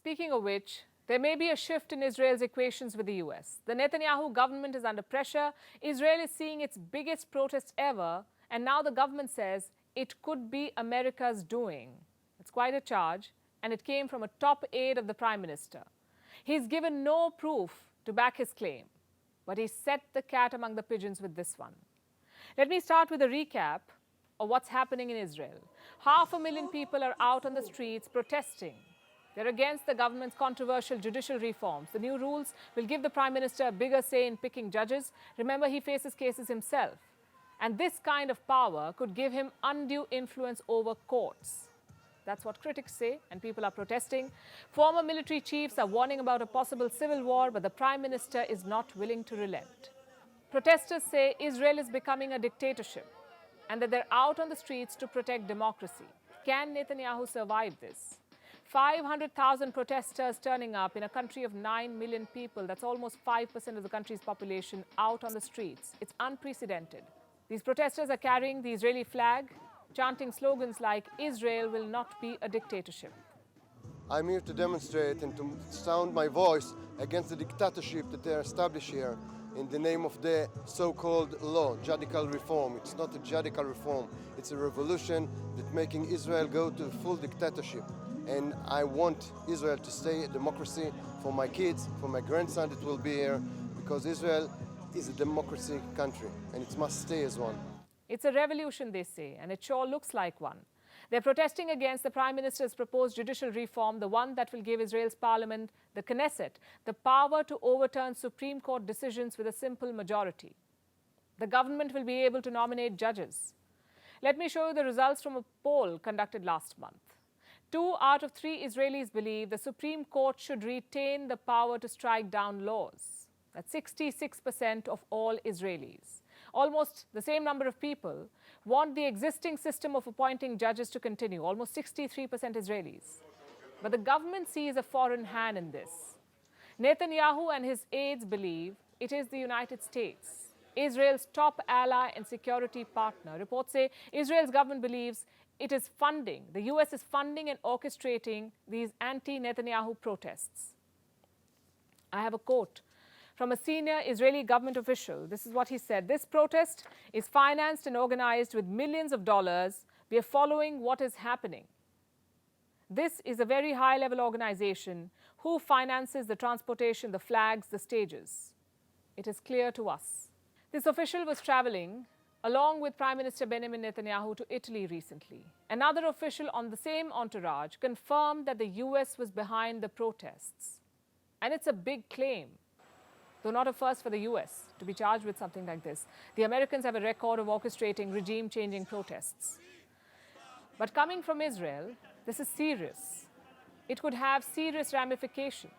Speaking of which, there may be a shift in Israel's equations with the US. The Netanyahu government is under pressure. Israel is seeing its biggest protest ever, and now the government says it could be America's doing. It's quite a charge, and it came from a top aide of the Prime Minister. He's given no proof to back his claim, but he set the cat among the pigeons with this one. Let me start with a recap of what's happening in Israel. 500,000 people are out on the streets protesting. They're against the government's controversial judicial reforms. The new rules will give the Prime Minister a bigger say in picking judges. Remember, he faces cases himself. And this kind of power could give him undue influence over courts. That's what critics say, and people are protesting. Former military chiefs are warning about a possible civil war, but the Prime Minister is not willing to relent. Protesters say Israel is becoming a dictatorship and that they're out on the streets to protect democracy. Can Netanyahu survive this? 500,000 protesters turning up in a country of 9 million people. That's almost 5% of the country's population out on the streets. It's unprecedented. These protesters are carrying the Israeli flag, chanting slogans like, Israel will not be a dictatorship. I'm here to demonstrate and to sound my voice against the dictatorship that they establish here in the name of the so-called law, judicial reform. It's not a judicial reform. It's a revolution that's making Israel go to full dictatorship. And I want Israel to stay a democracy for my kids, for my grandson that will be here, because Israel is a democracy country, and it must stay as one. It's a revolution, they say, and it sure looks like one. They're protesting against the Prime Minister's proposed judicial reform, the one that will give Israel's parliament, the Knesset, the power to overturn Supreme Court decisions with a simple majority. The government will be able to nominate judges. Let me show you the results from a poll conducted last month. 2 out of 3 Israelis believe the Supreme Court should retain the power to strike down laws. That's 66% of all Israelis. Almost the same number of people want the existing system of appointing judges to continue, almost 63% Israelis. But the government sees a foreign hand in this. Netanyahu and his aides believe it is the United States, Israel's top ally and security partner. Reports say Israel's government believes it is funding, the US is funding and orchestrating these anti-Netanyahu protests. I have a quote from a senior Israeli government official. This is what he said. This protest is financed and organized with millions of dollars. We are following what is happening. This is a very high-level organization. Who finances the transportation, the flags, the stages? It is clear to us. This official was traveling along with Prime Minister Benjamin Netanyahu to Italy recently. Another official on the same entourage confirmed that the US was behind the protests. And it's a big claim, though not a first for the US to be charged with something like this. The Americans have a record of orchestrating regime-changing protests. But coming from Israel, this is serious. It could have serious ramifications.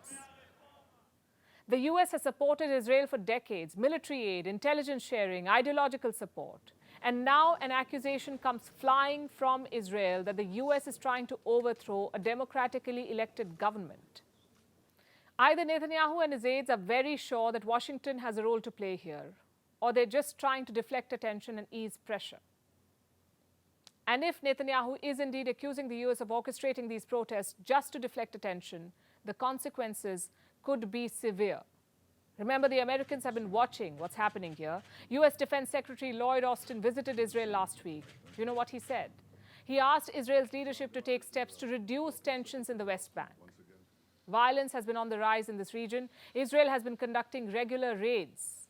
The US has supported Israel for decades, military aid, intelligence sharing, ideological support. And now an accusation comes flying from Israel that the US is trying to overthrow a democratically elected government. Either Netanyahu and his aides are very sure that Washington has a role to play here, or they're just trying to deflect attention and ease pressure. And if Netanyahu is indeed accusing the US of orchestrating these protests just to deflect attention, the consequences could be severe. Remember, the Americans have been watching what's happening here. US Defense Secretary Lloyd Austin visited Israel last week. You know what he said? He asked Israel's leadership to take steps to reduce tensions in the West Bank. Violence has been on the rise in this region. Israel has been conducting regular raids.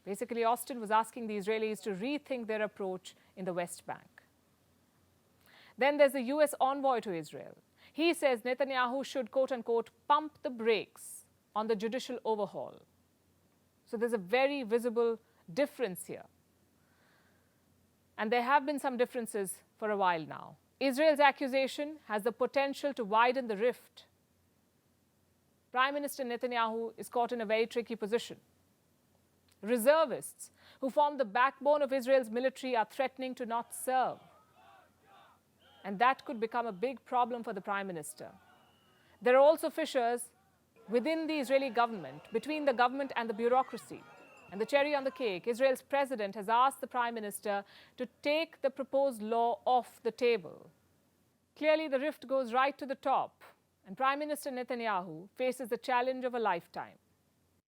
Basically, Austin was asking the Israelis to rethink their approach in the West Bank. Then there's the US envoy to Israel. He says Netanyahu should, quote-unquote, pump the brakes on the judicial overhaul. So there's a very visible difference here. And there have been some differences for a while now. Israel's accusation has the potential to widen the rift. Prime Minister Netanyahu is caught in a very tricky position. Reservists who form the backbone of Israel's military are threatening to not serve. And that could become a big problem for the Prime Minister. There are also fissures within the Israeli government, between the government and the bureaucracy. And the cherry on the cake, Israel's president has asked the Prime Minister to take the proposed law off the table. Clearly, the rift goes right to the top. And Prime Minister Netanyahu faces the challenge of a lifetime.